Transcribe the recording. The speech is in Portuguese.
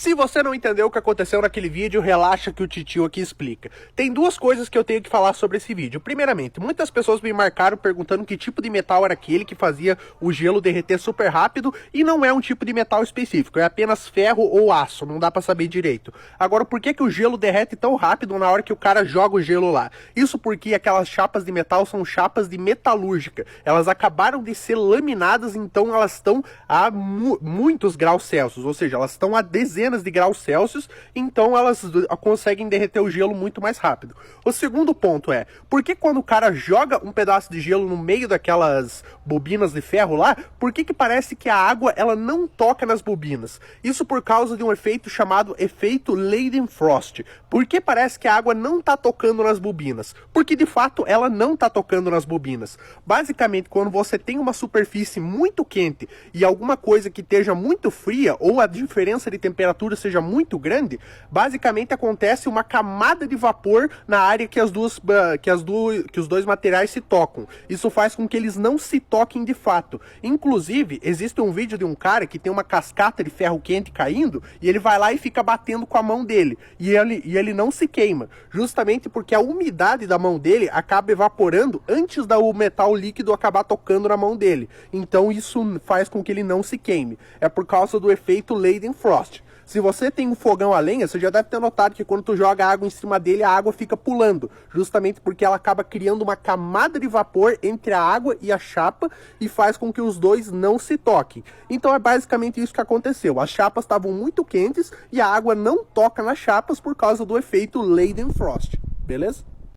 Se você não entendeu o que aconteceu naquele vídeo, relaxa que o titio aqui explica. Tem duas coisas que eu tenho que falar sobre esse vídeo. Primeiramente, muitas pessoas me marcaram perguntando que tipo de metal era aquele que fazia o gelo derreter super rápido, e não é um tipo de metal específico, é apenas ferro ou aço, não dá pra saber direito. Agora, por que o gelo derrete tão rápido na hora que o cara joga o gelo lá? Isso porque aquelas chapas de metal são chapas de metalúrgica. Elas acabaram de ser laminadas, então elas estão a muitos graus Celsius, ou seja, elas estão a dezenas de graus Celsius, então elas conseguem derreter o gelo muito mais rápido. O segundo ponto é, por que quando o cara joga um pedaço de gelo no meio daquelas bobinas de ferro lá, por que parece que a água ela não toca nas bobinas? Isso por causa de um efeito chamado efeito Leidenfrost. Por que parece que a água não está tocando nas bobinas? Porque de fato ela não está tocando nas bobinas. Basicamente, quando você tem uma superfície muito quente e alguma coisa que esteja muito fria, ou a diferença de temperatura seja muito grande, basicamente acontece uma camada de vapor na área que os dois materiais se tocam. Isso faz com que eles não se toquem de fato. Inclusive, existe um vídeo de um cara que tem uma cascata de ferro quente caindo, e ele vai lá e fica batendo com a mão dele, e ele não se queima, justamente porque a umidade da mão dele acaba evaporando antes do metal líquido acabar tocando na mão dele. Então isso faz com que ele não se queime. É por causa do efeito Leidenfrost. Se você tem um fogão a lenha, você já deve ter notado que quando tu joga água em cima dele, a água fica pulando, justamente porque ela acaba criando uma camada de vapor entre a água e a chapa e faz com que os dois não se toquem. Então é basicamente isso que aconteceu. As chapas estavam muito quentes e a água não toca nas chapas por causa do efeito Leidenfrost. Beleza?